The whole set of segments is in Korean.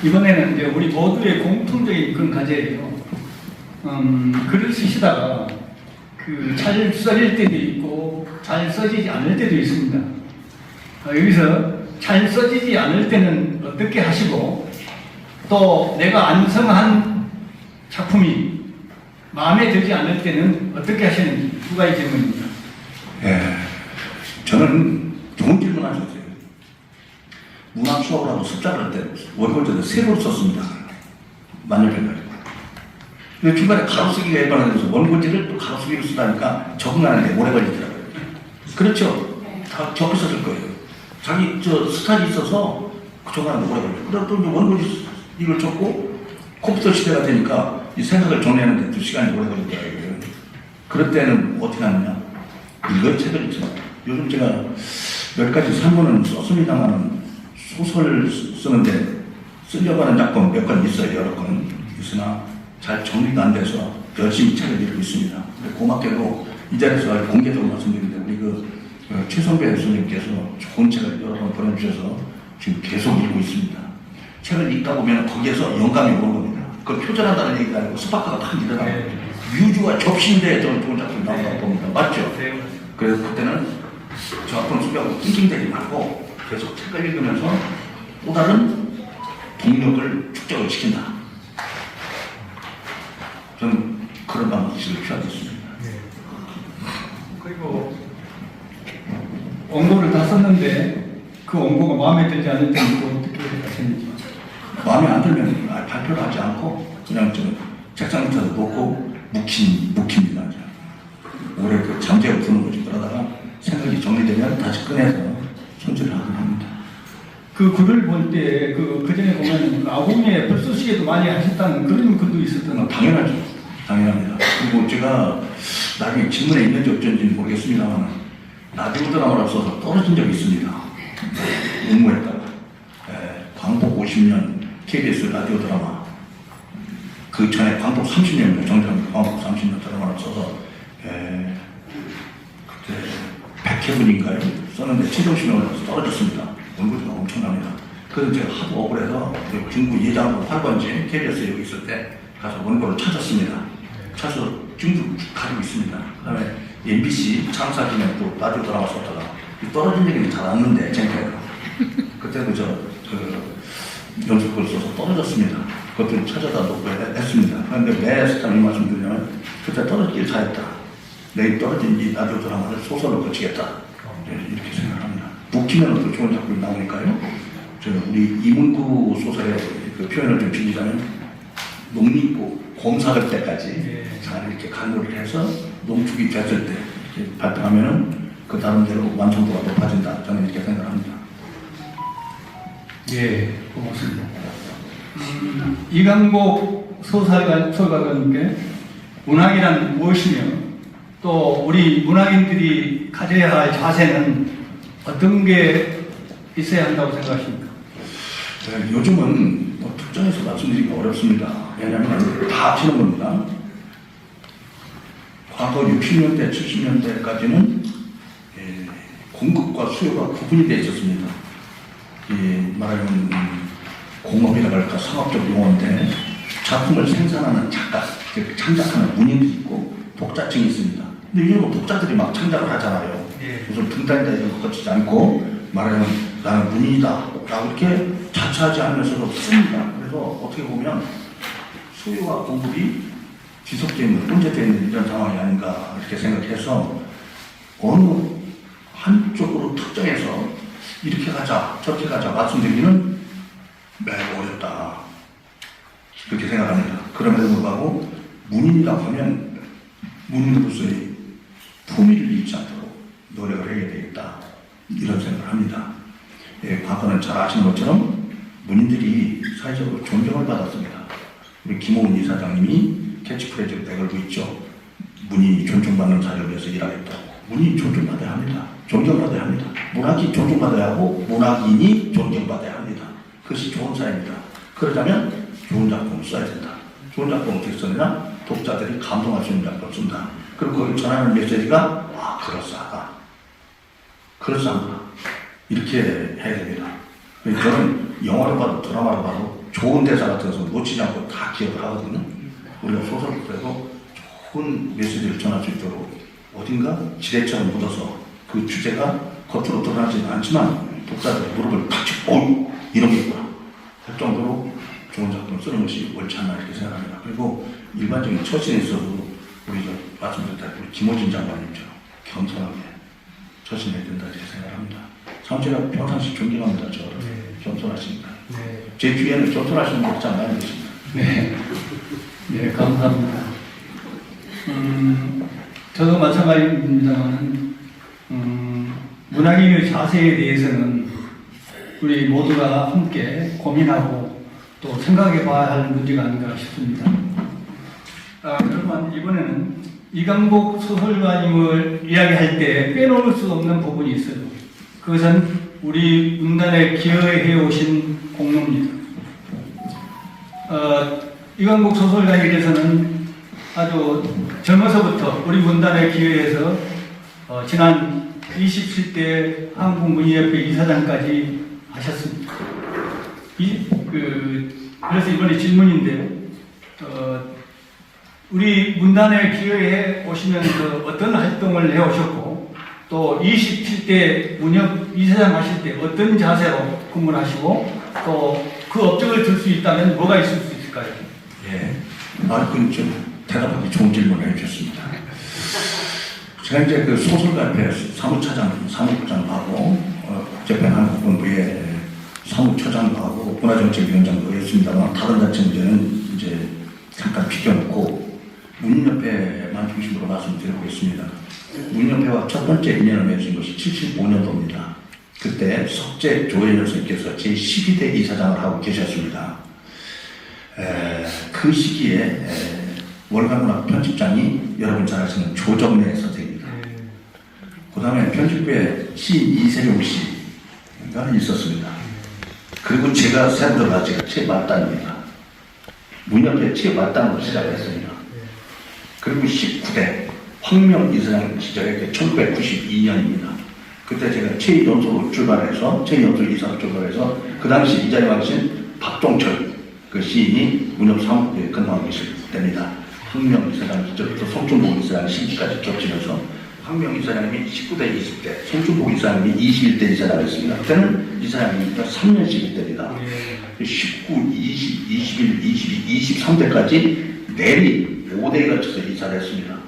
이번에는 이제 우리 모두의 공통적인 그런 과제예요. 글을 쓰시다가 잘 써질 때도 있고 잘 써지지 않을 때도 있습니다. 여기서 잘 써지지 않을 때는 어떻게 하시고, 또 내가 완성한 작품이 마음에 들지 않을 때는 어떻게 하시는지 두 가지 질문입니다. 예, 저는 좋은 질문 하셨어요. 문학 수업을 하고 습작을 할 때 원고를 세로로 썼습니다. 만년필가지고. 근데 중간에 가로쓰기가 일반화돼서 원고지를 또 가로쓰기로 쓰다니까 적응하는데 오래 걸리더라고요. 그렇죠? 다 적게 썼을 거예요. 자기 스타일이 있어서 적응하는데 오래 걸려요. 그러다 또 이제 원고지 이걸 적고 컴퓨터 시대가 되니까 이 생각을 정리하는데 또 시간이 오래 걸리더라고요. 그럴 때는 어떻게 하느냐? 이거 책을 읽습니다. 요즘 제가 몇 가지 산문은 썼습니다만 소설 쓰는데 쓰려고 하는 작품 몇 건 있어요. 여러 건 있으나 잘 정리가 안 돼서 열심히 책을 읽고 있습니다. 고맙게도 이 자리에서 공개적으로 말씀드리는데 우리 최성배 교수님께서 좋은 책을 여러 번 보내주셔서 지금 계속 읽고 있습니다. 책을 읽다 보면 거기에서 영감이 오는 겁니다. 그걸 표절한다는 얘기가 아니고 스파크가 딱 일어나요. 뮤즈와 접신대에 저는 좋은 작품이 나온다고 봅니다. 맞죠? 그래서 그때는 저 앞으로 수비하고 낑낑대지 말고 계속 책을 읽으면서 또 다른 동력을 축적을 시킨다. 저는 그런 방식을 취하겠습니다. 그리고 원고를 다 썼는데 그 원고가 마음에 들지 않을 때는 또 어떻게 하시는지. 마음에 안 들면 발표를 하지 않고 그냥 좀 책상 밑에서 놓고 묵힙니다. 오래 잠재워 두는 거지. 그러다가 생각이 정리되면 다시 꺼내서 손질을 하긴 합니다. 그 글을 볼 때 그 전에 보면 아궁이에 불 쓰시기도 많이 하셨다는 그런 글도 있었던. 당연하죠. 당연합니다. 그리고 제가 나중에 질문에 있는지 없는지는 모르겠습니다만 라디오 드라마를 써서 떨어진 적이 있습니다. 응모했다가 광복 50년 KBS 라디오 드라마, 그 전에 광복 30년입니다. 정정 광복 30년 드라마를 써서 그때 100회분인가요? 썼는데 최종신을 떨어졌습니다. 원고료가 엄청납니다. 그래서 제가 하도 억울해서 중부 예장으로 8번지 KBS 여기 있을 때 가서 원고를 찾았습니다. 찾아서 중국 가지고 있습니다. 그 다음에 MBC 창사기념 또 라디오 드라마 썼다가 떨어진 얘기는 잘 안는데 창피해요. 그때도 연습글 써서 떨어졌습니다. 그것도 찾아다 놓고 했습니다. 그런데 왜 스타일 이 말씀드리냐면 그때 떨어지길 잘했다. 내일 떨어진 이 라디오 드라마를 소설로 거치겠다. 이렇게 생각합니다. 묵히면 또 좋은 작품이 나오니까요. 우리 이문구 소설의 그 표현을 좀 빌리자면 농립고 곰삭을 때까지 잘 이렇게 간호를 해서 농축이 됐을 때 이렇게 발표하면은 그 다른대로 완성도가 높아진다. 저는 이렇게 생각합니다. 예, 고맙습니다. 이강복 소설가님께 문학이란 무엇이며 또 우리 문학인들이 가져야 할 자세는 어떤 게 있어야 한다고 생각하십니까? 네, 요즘은 특정해서 말씀드리기가 어렵습니다. 왜냐하면 다 합치는 겁니다. 과거 60년대, 70년대까지는 공급과 수요가 구분이 되어 있었습니다. 말하면 공업이라고 할까 상업적 용어인데 작품을 생산하는 작가, 창작하는 문인이 있고 독자층이 있습니다. 근데 이런 독자들이 막 창작을 하잖아요. 무슨 등단이다 이런 거 거치지 않고 말하면 나는 문인이다 라고 이렇게 자처하지 않으면서도 씁니다. 그래서 어떻게 보면 수요와 공급이 지속되어 있는, 혼재되어 있는 이런 상황이 아닌가 이렇게 생각해서 어느 한쪽으로 특정해서 이렇게 가자 저렇게 가자 말씀드리기는 매우 어렵다 그렇게 생각합니다. 그럼에도 불구하고 문인이라고 하면 문인으로서의 품위를 잃지 않도록 노력을 해야 되겠다 이런 생각을 합니다. 과거는 잘 아시는 것처럼 문인들이 사회적으로 존경을 받았습니다. 우리 김호은 이사장님이 캐치프레이즈를 내걸고 있죠. 문인이 존중받는 자리를 위해서 일하겠다. 문인이 존중받아야 합니다. 존경받아야 합니다. 문학이 존중받아야 하고 문학인이 존경받아야 합니다. 그것이 좋은 사회입니다. 그러자면 좋은 작품을 써야 된다. 좋은 작품을 어떻게 쓰느냐? 독자들이 감동할 수 있는 작품을 쓴다. 그리고 그걸 전하는 메시지가 그럴싸하다. 그럴싸하다. 이렇게 해야 됩니다. 저는 영화를 봐도 드라마를 봐도 좋은 대사 같아서 놓치지 않고 다 기억을 하거든요. 우리가 소설에서 좋은 메시지를 전할 수 있도록 어딘가 지뢰처럼 묻어서 그 주제가 겉으로 드러나지는 않지만 독자들의 무릎을 탁 치고 이런 게 있구나 할 정도로 좋은 작품을 쓰는 것이 옳지 않나 이렇게 생각합니다. 그리고 일반적인 처신에 있어도 우리 말씀드렸다 우리 김호진 장관님처럼 겸손하게 처신해야 된다 이렇게 생각합니다. 참 제가 평상시 존경합니다. 저를 겸손하십니다. 네. 제 주위에는 겸손하시는 분들 참 많이 계십니다. 네. 네, 감사합니다. 저도 마찬가지입니다만, 문학인의 자세에 대해서는 우리 모두가 함께 고민하고 또 생각해 봐야 할 문제가 아닌가 싶습니다. 그러면 이번에는 이강복 소설가님을 이야기할 때 빼놓을 수 없는 부분이 있어요. 그것은 우리 문단에 기여해 오신 공로입니다. 이강복 소설가님께서는 아주 젊어서부터 우리 문단에 기여해서 지난 27대 한국문예협회 이사장까지 하셨습니다. 그래서 이번에 질문인데요. 우리 문단에 기여해 오시면서 어떤 활동을 해오셨고 또 27대 문협 이사장 하실 때 어떤 자세로 근무를 하시고 또 그 업적을 들 수 있다면 뭐가 있을 수 있을까요? 예. 그건 좀 대답하기 좋은 질문을 해주셨습니다. 제가 이제 그 소설가협회 사무처장도 하고, 국제편 한국본부의 사무처장도 하고, 문화정책위원장도 했습니다만, 다른 단체 문제는 이제 잠깐 비켜놓고, 문협회만 중심으로 말씀드려보겠습니다. 문협회와 첫 번째 인연을 맺은 것이 75년도입니다. 그때 석재 조혜연 선생님께서 제12대 이사장을 하고 계셨습니다. 그 시기에 월간문학 편집장이 여러분 잘 아시는 조정래 선생입니다. 그 다음에 편집부에 시인 이세룡 씨가 있었습니다. 그리고 제가 새로 제가 최말단입니다. 문협회 최말단으로 시작했습니다. 그리고 19대 황명 이사장 시절에 1992년입니다. 그때 제가 최연소로 출발해서 최연소 이사로 출발해서 그 당시 이 자리에 와 계신 박종철 그 시인이 문협 사무국에 근무하고 계실 때입니다. 황명 이사장 시절부터 송춘복 이사장 시기까지 겹치면서 황명 이사장님이 19대 20대, 송춘복 이사장님이 21대 이사장을 했습니다. 그때는 이사장님이 3년씩일 때입니다. 19, 20, 21, 22, 23대까지 내리 5대에 걸쳐서 이사를 했습니다.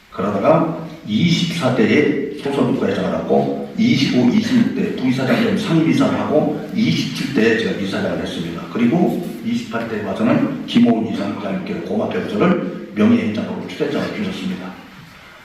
그러다가 24대에 소설국가 회장을 하고 25, 26대 부이사장 상임이사를 하고 27대에 제가 이사장을 했습니다. 그리고 28대에 와서는 김호은 이사장님께 고맙게서를 명예회장으로 추대장을 주셨습니다.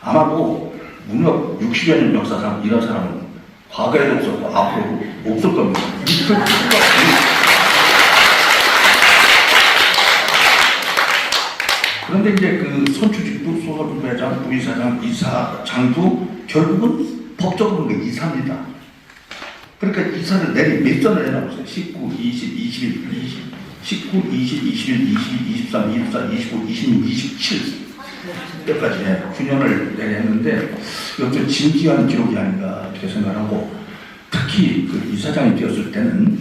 아마도 문협 60여 년 역사상 이런 사람은 과거에도 없었고 앞으로도 없을 겁니다. 그런데 이제 그 선출직부, 소설국 회장, 부이사장, 이사장도 결국은 법적으로 그 이사입니다. 그러니까 이사를 내리 몇 선을 해놔보세요. 19, 20, 21, 20, 19, 20, 21, 22, 23, 24, 25, 26, 27 때까지 9년을 내렸는데 이것도 진지한 기록이 아닌가 이렇게 생각하고 특히 그 이사장이 되었을 때는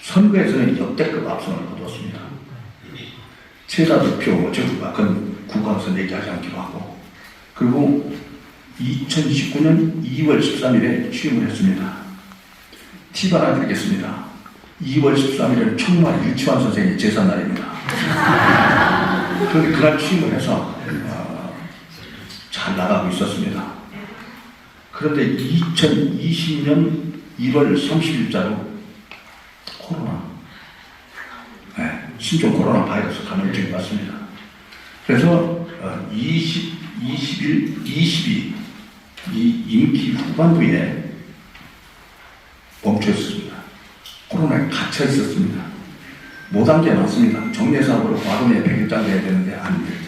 선거에서는 역대급 압승을 거두었습니다. 최다 득표, 제가 그건 국방에서 얘기하지 않기로 하고 그리고 2019년 2월 13일에 취임을 했습니다. 팁 하나 드리겠습니다. 2월 13일은 청마 유치원 선생의 제삿날입니다. 그런데 그날 취임을 해서 잘 나가고 있었습니다. 그런데 2020년 1월 30일자로 코로나 신종 코로나 바이러스 감염증이 왔습니다. 그래서 21, 22 이 임기 후반부에 멈춰 있었습니다. 코로나에 갇혀 있었습니다. 못한 게 많습니다. 정례사업으로 과도에 100일장 해야 되는데 안 되지.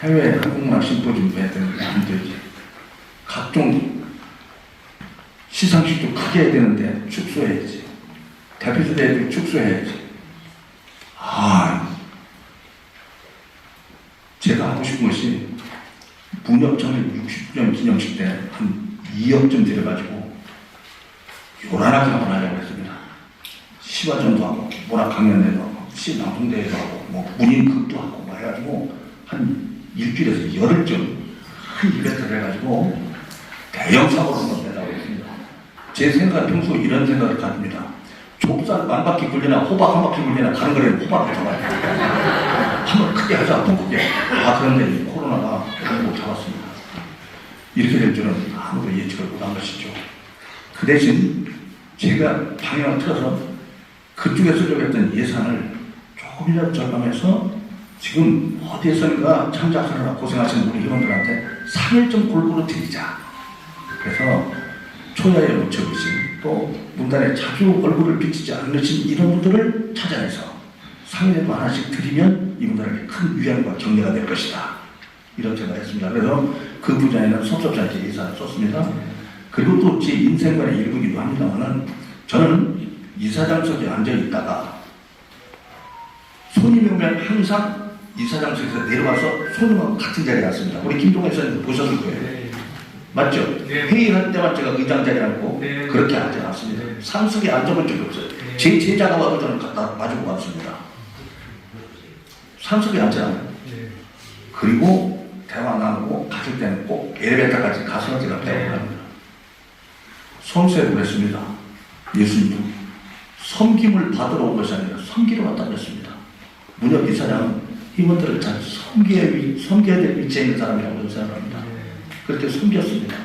해외 한국문학 심포지움 해야 되는데 안 되지. 각종 시상식도 크게 해야 되는데 축소해야지. 대표주대회도 축소해야지. 제가 하고 싶은 것이 문협 창립 60주년 기념식 때 한 2억쯤 들여가지고 요란하게 한번 하려고 했습니다. 시화전도 하고 문학 강연회도 하고, 시 낭송대회도 하고, 뭐 문인극도 하고, 뭐 해가지고 한 일주일에서 열흘쯤 큰 이벤트를 해가지고 대형 사고를 한번 내다고 있습니다. 제 생각은 평소 이런 생각을 가집니다. 좁쌀 만 바퀴 굴리나 호박 한 바퀴 굴리나 가는 거리는 호박을 잡아요. 한번 크게 하자, 더 크게. 그런데 이 코로나가 한국 잡았습니다. 이렇게 될 줄은 아무도 예측을 못한 것이죠. 그 대신 제가 방향을 틀어서 그쪽에 쓰려고 했던 예산을 조금이라도 절감해서 지금 어디에선가 창작하느라 고생하시는 우리 회원들한테 상을 좀 골고루 드리자. 그래서 초야에 묻혀 계신 또 문단에 자주 얼굴을 비치지 않으신 이런 분들을 찾아내서 상이라도 하나씩 드리면 이분들에게 큰 위안과 격려가 될 것이다. 이런 생각을 했습니다. 그래서 그 분야에는 섭섭지 않게 예산을 썼습니다. 그리고 또 제 인생관의 일부기도 합니다만은 저는 이사장석에 앉아있다가 손님이 오면 항상 이사장석에서 내려와서 손님하고 같은 자리에 앉습니다. 우리 김동관 이사님 보셨을 거예요. 맞죠? 네. 회의할 때만 제가 의장 자리에 앉고 네. 그렇게 앉아놨습니다. 네. 상석에 앉아본 적이 없어요. 네. 제 제자가 와도 저는 갖다 마주고 갔습니다. 상석에 앉아요. 네. 그리고 대화 나누고 가실 때는 꼭 엘리베이터까지 가서 제가 배우고 합니다. 성수에 그랬습니다. 예수님도 섬김을 받으러 온 것이 아니라 섬기러 왔다고 했습니다. 문혁 이사장은 임원들을 잘 섬겨야 될 위치에 있는 사람이라고 생각합니다. 그렇게 섬겼습니다.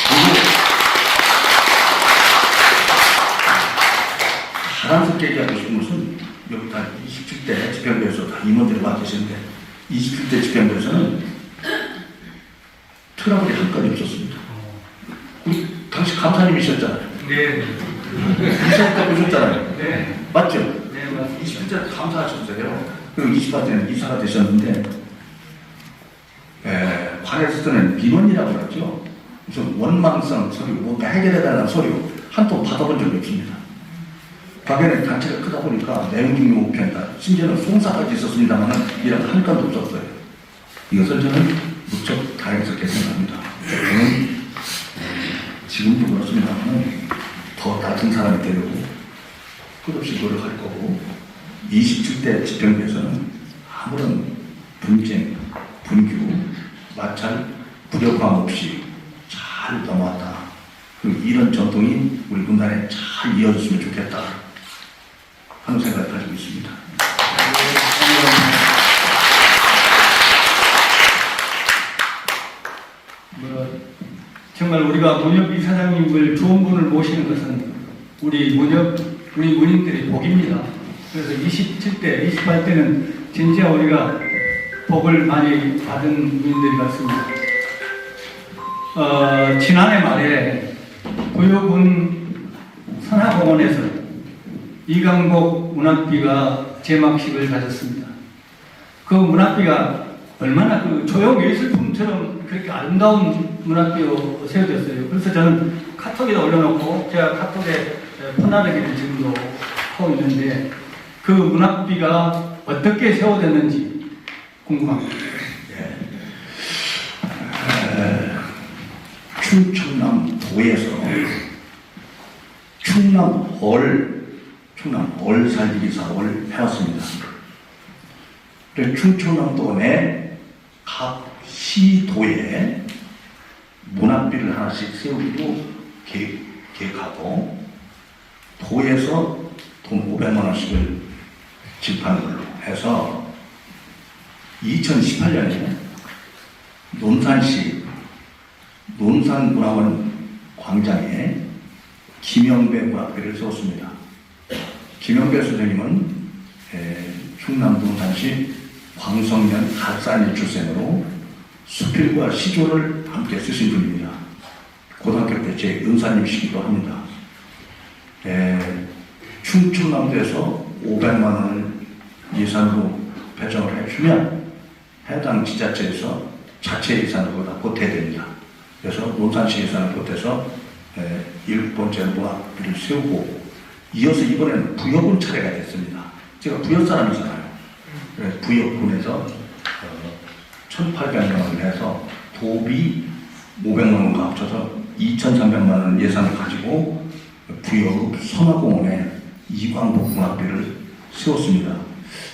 그리고 자랑스럽게 얘기하고 싶은 것은 여기 다 27대 집행부에서 다 임원들이 와 계시는데 27대 집행부에서는 트러블이 한 건이 없었습니다. 우리 당시 감사님이셨잖아요. 네. 이사했다고 오셨잖아요. 네. 맞죠? 네, 맞습니다. 27대 감사하셨어요. 그리고 28대는 이사가 되셨는데 관에서 쓰는 민원이라고 그러죠. 무슨 원망성 서류, 뭔가 해결해달라는 서류 한 통 받아본 적이 없습니다. 과거에는 단체가 크다 보니까 내용 중요 우편이다. 심지어는 송사까지 있었습니다만 이런 한 건도 없었어요. 이것을 저는 무척 다행스럽게 생각합니다. 저는 지금도 그렇습니다만 더 낮은 사람이 되려고 끝없이 노력할 거고 27대 집행부에서는 아무런 분쟁, 분규, 마찰, 불협화음 없이 잘 넘어왔다. 그리고 이런 전통이 우리 문단에 잘 이어졌으면 좋겠다 하는 생각을 가지고 있습니다. 정말 우리가 문혁 이사장님을 좋은 분을 모시는 것은 우리 문인들의 복입니다. 그래서 27대, 28대는 진짜 우리가 복을 많이 받은 분들이 같습니다. 지난해 말에 구효군 선화공원에서 이강복 문학비가 제막식을 가졌습니다. 그 문학비가 얼마나 그 조형예술품처럼 그렇게 아름다운 문학비로 세워졌어요. 그래서 저는 카톡에다 올려놓고 제가 카톡에 폰나르기를 지금도 하고 있는데 그 문학비가 어떻게 세워졌는지 궁금합니다. 충청남 도에서 충남 얼살리기 사업을 해왔습니다. 그래서 충청남도 내 각 시도에 문학비를 하나씩 세우기로 계획하고 도에서 돈 500만 원씩을 집하는 걸로 해서 2018년에 논산시 논산문화원 광장에 김영배 문학비를 세웠습니다. 김영배 선생님은 충남 논산시 광성면 갈산일 출생으로 수필과 시조를 함께 쓰신 분입니다. 고등학교 때 제 은사님이시기도 합니다. 충청남도에서 500만 원을 예산으로 배정을 해주면 해당 지자체에서 자체 예산을 거기다 보태야 됩니다. 그래서 논산시 예산을 보태서 7번째 문학비를 세우고 이어서 이번에는 부여군 차례가 됐습니다. 제가 부여 사람이잖아요. 그래서 부여군에서 1,800만 원을 해서 도비 500만 원과 합쳐서 2,300만 원 예산을 가지고 부여읍 선화공원에 이광복 문학비를 세웠습니다.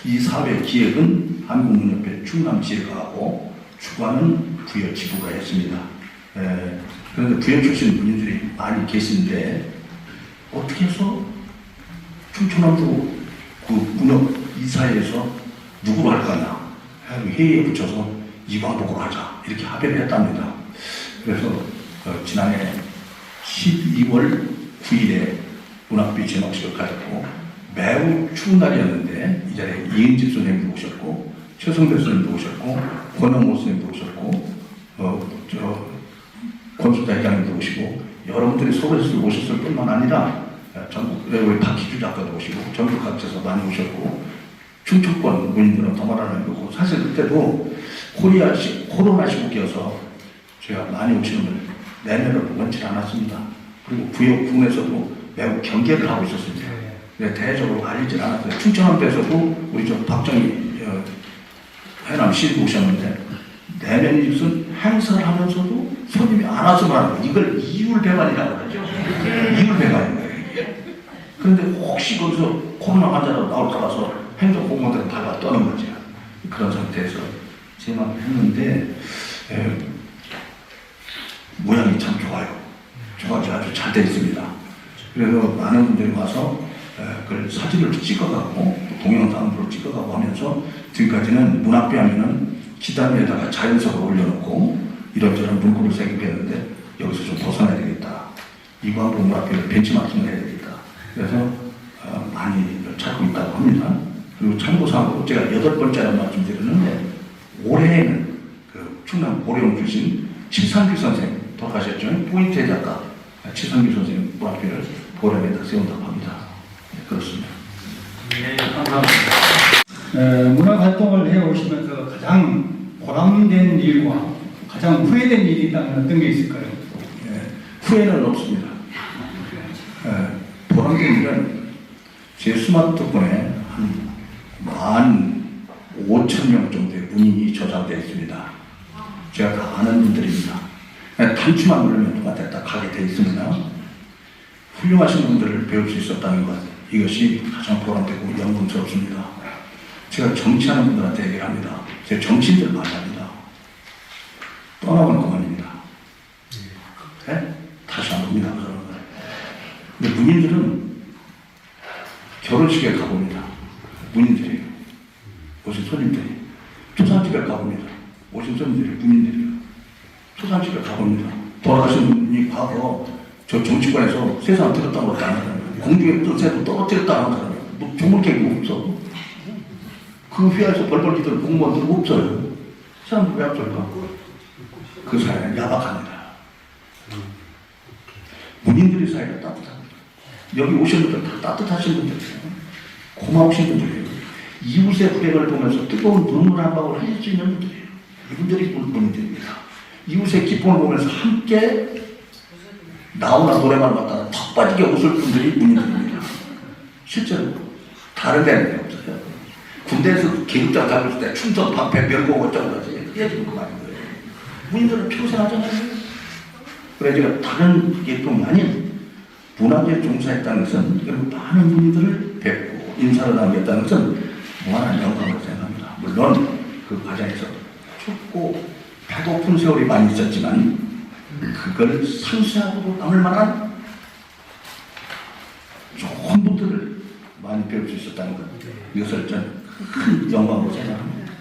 이 사업의 기획은 한국문협회 충남지회가하고 주관은 부여 지부가 했습니다. 그런데 부여 출신 분들이 많이 계신데 어떻게 해서 충청남도 그 문협 이사회에서 누구로 할 거냐 회의에 붙여서 이광복으로 하자 이렇게 합의를 했답니다. 그래서 지난해 12월 9일에 문학비 제목식을 가졌고 매우 추운 날이었는데 이 자리에 이은집 선생님도 오셨고 최성대 선생님도 오셨고 권영모 선생님도 오셨고 권수자 회장님도 오시고 여러분들이 서울에서 오셨을 뿐만 아니라 전국 우리 박희주 작가도 오시고 전국 각지에서 많이 오셨고 충청권 문인들은 더 말하는 거고 사실 그때도 코로나 시국이어서 제가 많이 오시는 걸 내년을 원치 않았습니다. 그리고 부여 군에서도 매우 경계를 하고 있었습니다. 대외적으로 알리질 않았어요. 충청남도에서도 우리 저 박정희 해남 시인 오셨는데 내년이 무슨 행사를 하면서도 손님이 안 와서만 하는 거예요. 이걸 이율배반이라고 하죠. 이율배반인 거예요. 이게. 그런데 혹시 거기서 코로나 환자라도 나올까 봐서 행정 공무원들은 밟아 떠는 거죠. 그런 상태에서 제만 했는데 모양이 참 좋아요. 조각이 아주 잘 되어 있습니다. 그래서 많은 분들이 와서 그걸 사진을 찍어가고 동영상으로 찍어가고 하면서 지금까지는 문학비 하면은 기단 위에다가 자연석을 올려놓고 이런저런 문구를 새기겠는데 여기서 좀 벗어나야 되겠다. 이광복 문학비를 벤치마킹을 해야 되겠다. 그래서 많이 찾고 있다고 합니다. 그리고 참고사항으로 제가 8번째로 말씀드렸는데 올해에는 그 충남 고령 출신 칠상규 선생 돌아가셨죠. 포인트의 작가 칠상규 선생 문학비를 보령에다 세운다고 합니다. 네, 그렇습니다. 네, 감사합니다. 문학 활동을 해오시면서 가장 보람된 일과 가장 후회된 일이 있다면 어떤 게 있을까요? 후회는 없습니다. 보람된 일은 제 스마트폰에 한 15,000명 정도의 문인이 저장되어 있습니다. 제가 다 아는 분들입니다. 단추만 누르면 누가 됐다 가게 되어 있습니다. 훌륭하신 분들을 배울 수 있었다는 것, 이것이 가장 보람되고 영광스럽습니다. 제가 정치하는 분들한테 얘기를 합니다. 제가 정치인들 만납니다. 떠나고는 그만입니다. 네? 다시 안 봅니다. 그런 걸. 근데 문인들은 결혼식에 가봅니다. 문인들이에요. 오신 손님들이. 초상집에 가봅니다. 오신 손님들이 문인들이에요. 초상집에 가봅니다. 돌아가신 분이 과거 저 정치관에서 세상 들었다 놓았다 안 하잖아요. 공중에 무슨 새도 떨어뜨렸다 안 하잖아요. 뭐 조물개가 없어. 그 회사에서 벌벌 기던 공무원들 없어요. 사람들 왜 없을까? 그 사회는 야박합니다. 문인들의 사회가 따뜻합니다. 여기 오신 분들 다 따뜻하신 분들이에요. 고마우신 분들이에요. 이웃의 불행을 보면서 뜨거운 눈물 한 방울 흘릴 수 있는 분들이에요. 이분들이 문인들입니다. 이웃의 기쁨을 보면서 함께 나오나 노래만 봤다가 턱 빠지게 웃을 분들이 문인들입니다. 실제로 다른 데는 없어요. 군대에서 계급장 잡을 때 충성, 방패, 멸공 어쩌고 그러지. 그게 지금 그 말인 거예요. 문인들은 평생 하잖아요. 그래 제가 다른 계통이 아닌 문화계에 종사했다는 것은 그리고 많은 문인들을 뵙고 인사를 나누겠다는 것은 무한한 영광을 생각합니다. 물론 그 과정에서 춥고 배고픈 세월이 많이 있었지만 그걸 상쇄하고도 남을 만한 좋은 분들을 많이 배울 수 있었다는 것, 이것을 전 큰 영광으로 생각합니다.